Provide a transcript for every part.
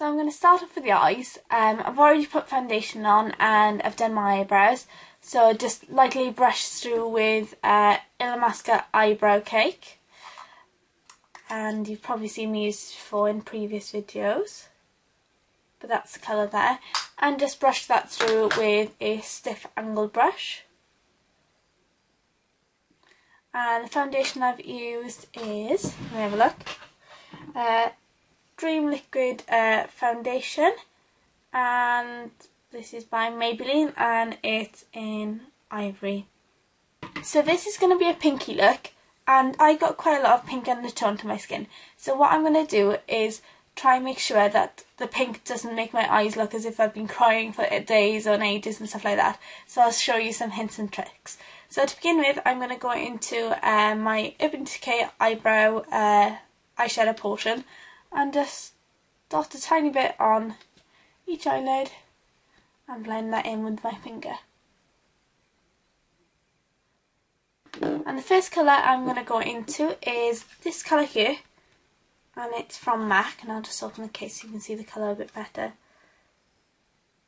So I'm going to start off with the eyes. I've already put foundation on and I've done my eyebrows. So just lightly brush through with Illamasqua eyebrow cake. And you've probably seen me use it before in previous videos. But that's the colour there. And just brush that through with a stiff angled brush. And the foundation I've used is, let me have a look, Dream Liquid foundation, and this is by Maybelline and it's in Ivory. So this is going to be a pinky look, and I got quite a lot of pink undertone to my skin. So what I'm going to do is try and make sure that the pink doesn't make my eyes look as if I've been crying for days or ages and stuff like that. So I'll show you some hints and tricks. So to begin with, I'm going to go into my Urban Decay eyebrow eyeshadow portion and just dot a tiny bit on each eyelid and blend that in with my finger. And the first colour I'm going to go into is this colour here, and it's from MAC, and I'll just open the case so you can see the colour a bit better.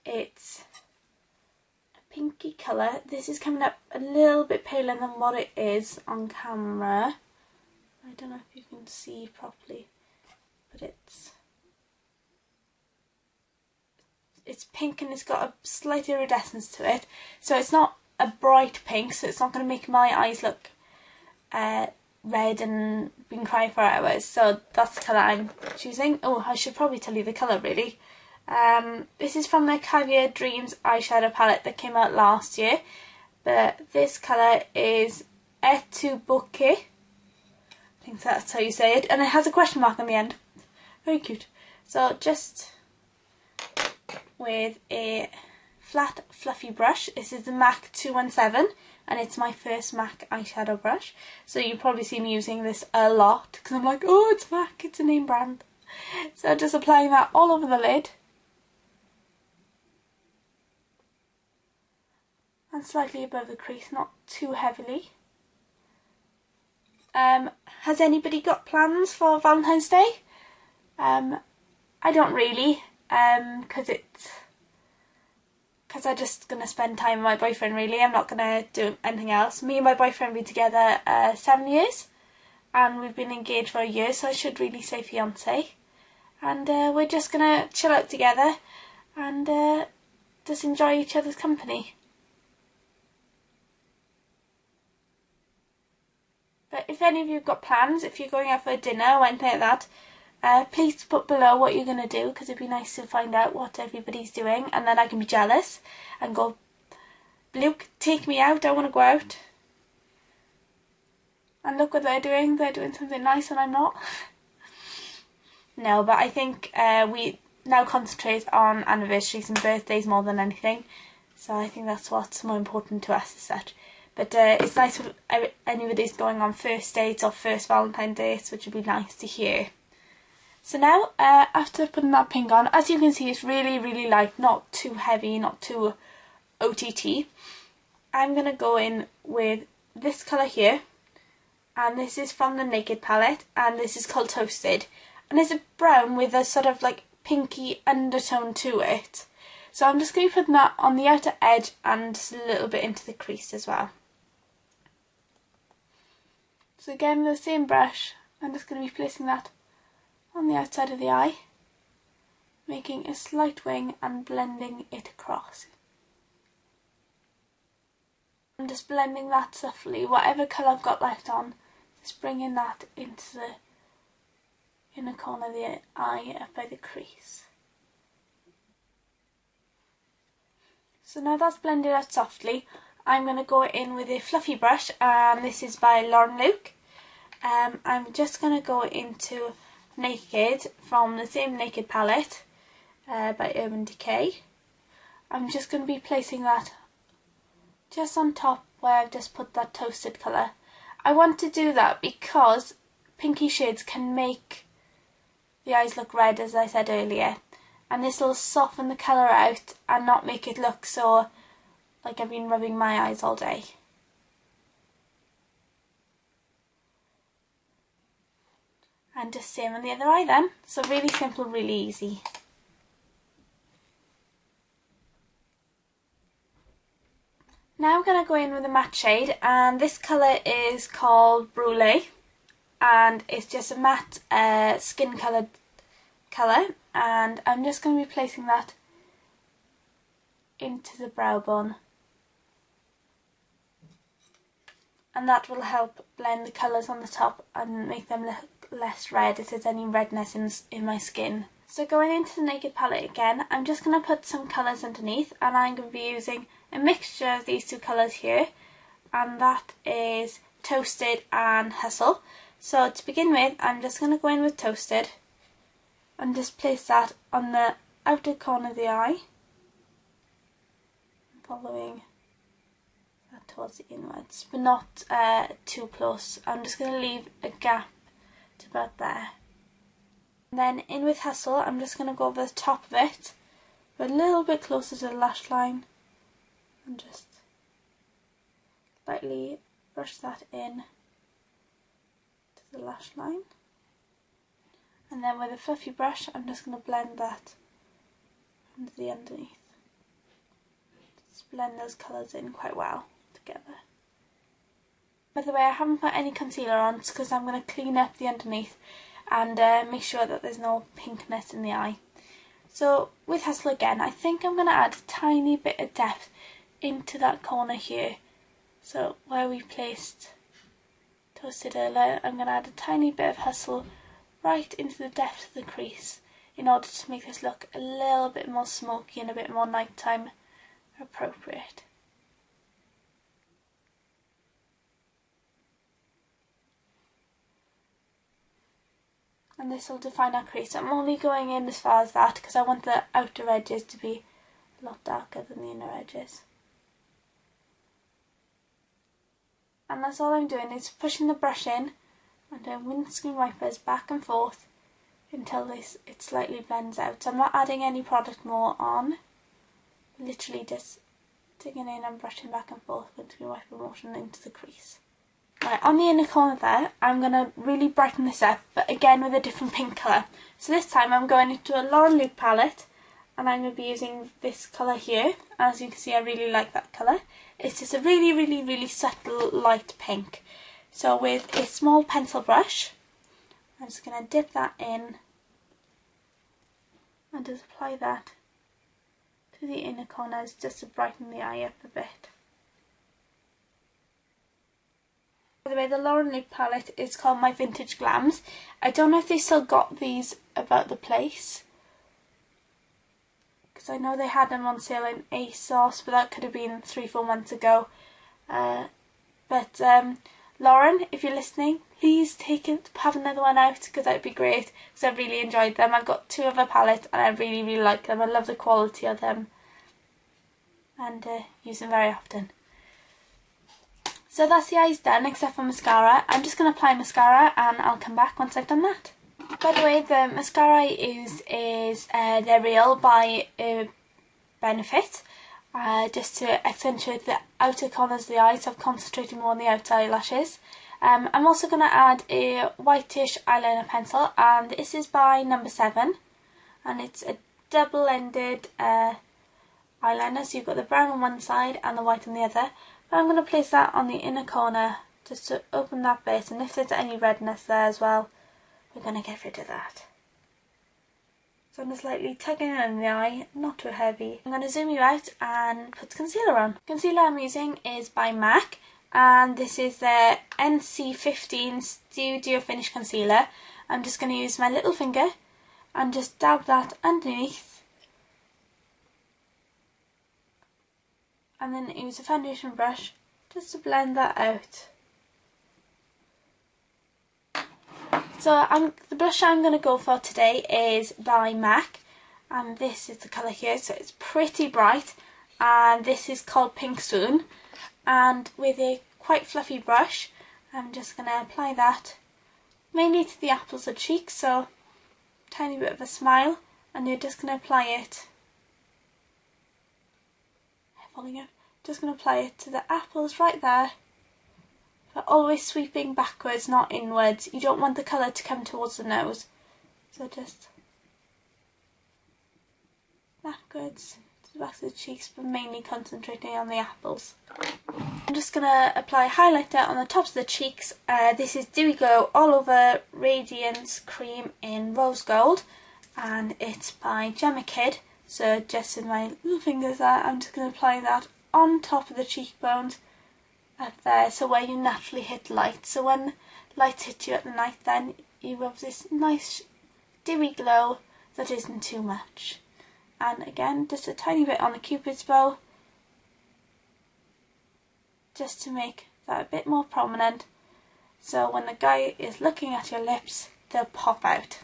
It's pinky colour. This is coming up a little bit paler than what it is on camera. I don't know if you can see properly, but it's pink and it's got a slight iridescence to it. So it's not a bright pink, so it's not going to make my eyes look red and been crying for hours. So that's the colour I'm choosing. Oh, I should probably tell you the colour really. This is from the Caviar Dreams eyeshadow palette that came out last year, but this colour is Et tu bouquet. I think that's how you say it, and it has a question mark on the end. Very cute. So just with a flat fluffy brush, this is the MAC 217 and it's my first MAC eyeshadow brush, so you probably see me using this a lot because I'm like, oh, it's MAC, it's a name brand. So just applying that all over the lid. And slightly above the crease, not too heavily. Has anybody got plans for Valentine's Day? I don't really, because I'm just going to spend time with my boyfriend really. I'm not going to do anything else. Me and my boyfriend have been together 7 years, and we've been engaged for a year, so I should really say fiancé. And we're just going to chill out together and just enjoy each other's company. But if any of you have got plans, if you're going out for a dinner or anything like that, please put below what you're going to do, because it'd be nice to find out what everybody's doing, and then I can be jealous and go, Luke, take me out, I want to go out. And look what they're doing something nice and I'm not. No, but I think we now concentrate on anniversaries and birthdays more than anything, so I think that's what's more important to us as such. But it's nice if anybody's going on first dates or first Valentine's dates, which would be nice to hear. So now, after putting that pink on, as you can see, it's really, really light, not too heavy, not too OTT. I'm going to go in with this colour here, and this is from the Naked palette, and this is called Toasted. And it's a brown with a sort of like pinky undertone to it. So I'm just going to be putting that on the outer edge and just a little bit into the crease as well. So again, with the same brush, I'm just going to be placing that on the outside of the eye, making a slight wing and blending it across. I'm just blending that softly, whatever colour I've got left on, just bringing that into the inner corner of the eye up by the crease. So now that's blended out softly, I'm going to go in with a fluffy brush, and this is by Lauren Luke. I'm just going to go into Naked from the same Naked palette by Urban Decay. I'm just going to be placing that just on top where I've just put that toasted colour. I want to do that because pinky shades can make the eyes look red, as I said earlier, and this will soften the colour out and not make it look so like I've been rubbing my eyes all day. And just same on the other eye then. So really simple, really easy. Now I'm going to go in with a matte shade, and this colour is called Brulee, and it's just a matte skin coloured colour, and I'm just going to be placing that into the brow bone, and that will help blend the colours on the top and make them look less red if there's any redness in my skin. So going into the Naked palette again, I'm just going to put some colours underneath, and I'm going to be using a mixture of these two colours here, and that is Toasted and Hustle. So to begin with, I'm just going to go in with Toasted and just place that on the outer corner of the eye, following that towards the inwards, but not too close. I'm just going to leave a gap to about there. And then in with Hustle, I'm just going to go over the top of it, but a little bit closer to the lash line, and just lightly brush that in to the lash line. And then with a fluffy brush, I'm just going to blend that into the underneath. Just blend those colours in quite well together. By the way, I haven't put any concealer on because I'm going to clean up the underneath and make sure that there's no pinkness in the eye. So with Hustle again, I think I'm going to add a tiny bit of depth into that corner here. So where we placed Toasted earlier, I'm going to add a tiny bit of Hustle right into the depth of the crease in order to make this look a little bit more smoky and a bit more nighttime appropriate. And this will define our crease. I'm only going in as far as that because I want the outer edges to be a lot darker than the inner edges. And that's all I'm doing, is pushing the brush in and doing windscreen wipers back and forth until it slightly blends out. So I'm not adding any product more on, literally just digging in and brushing back and forth, windscreen wiper motion into the crease. Right, on the inner corner there, I'm going to really brighten this up, but again with a different pink colour. So this time I'm going into a Lauren Luke palette, and I'm going to be using this colour here. As you can see, I really like that colour. It's just a really subtle light pink. So with a small pencil brush, I'm just going to dip that in and just apply that to the inner corners just to brighten the eye up a bit. By the way, the Lauren Luke palette is called My Vintage Glams. I don't know if they still got these about the place, because I know they had them on sale in ASOS, but that could have been 3-4 months ago. Lauren, if you're listening, please have another one out, because that would be great, because I really enjoyed them. I've got 2 other palettes and I really like them. I love the quality of them and use them very often. So that's the eyes done, except for mascara. I'm just going to apply mascara and I'll come back once I've done that. By the way, the mascara is They're Real by Benefit, just to accentuate the outer corners of the eyes, so I'm concentrating more on the outer eyelashes. I'm also going to add a whitish eyeliner pencil, and this is by No. 7, and it's a double-ended eyeliner, so you've got the brown on one side and the white on the other. I'm going to place that on the inner corner just to open that bit, and if there's any redness there as well, we're going to get rid of that. So I'm just lightly tugging it in the eye, not too heavy. I'm going to zoom you out and put the concealer on. The concealer I'm using is by MAC, and this is the NC15 Studio Finish Concealer. I'm just going to use my little finger and just dab that underneath, and then use a foundation brush just to blend that out. So the blush I'm going to go for today is by MAC, and this is the colour here, so it's pretty bright, and this is called Pink Swoon. And with a quite fluffy brush, I'm just going to apply that mainly to the apples of cheeks, so tiny bit of a smile, and you're just going to apply it, just going to apply it to the apples right there, but always sweeping backwards, not inwards. You don't want the colour to come towards the nose, so just backwards to the backs of the cheeks, but mainly concentrating on the apples. I'm just going to apply highlighter on the tops of the cheeks. This is Dewy Glow All Over Radiance Cream in Rose Gold, and it's by Gemma Kid. So just with my little fingers there, I'm just going to apply that on top of the cheekbones up there, so where you naturally hit light. So when lights hit you at the night, then you have this nice dewy glow that isn't too much. And again, just a tiny bit on the Cupid's bow, just to make that a bit more prominent, so when the guy is looking at your lips, they'll pop out.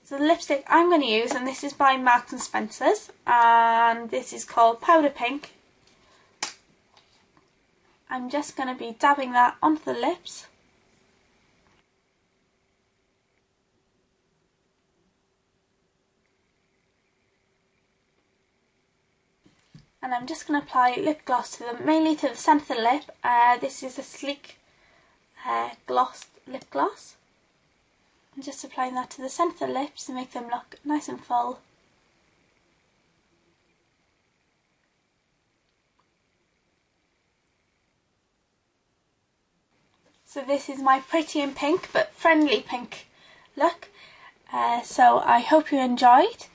So the lipstick I'm going to use, and this is by Marks and Spencer's, and this is called Powder Pink. I'm just going to be dabbing that onto the lips. And I'm just going to apply lip gloss to them, mainly to the centre of the lip. This is a sleek lip gloss. I'm just applying that to the centre of the lips to make them look nice and full. So this is my pretty in pink but friendly pink look. So I hope you enjoyed,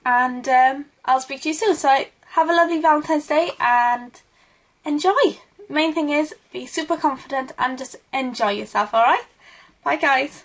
and I'll speak to you soon. So have a lovely Valentine's Day and enjoy. Main thing is be super confident and just enjoy yourself, alright? Bye guys.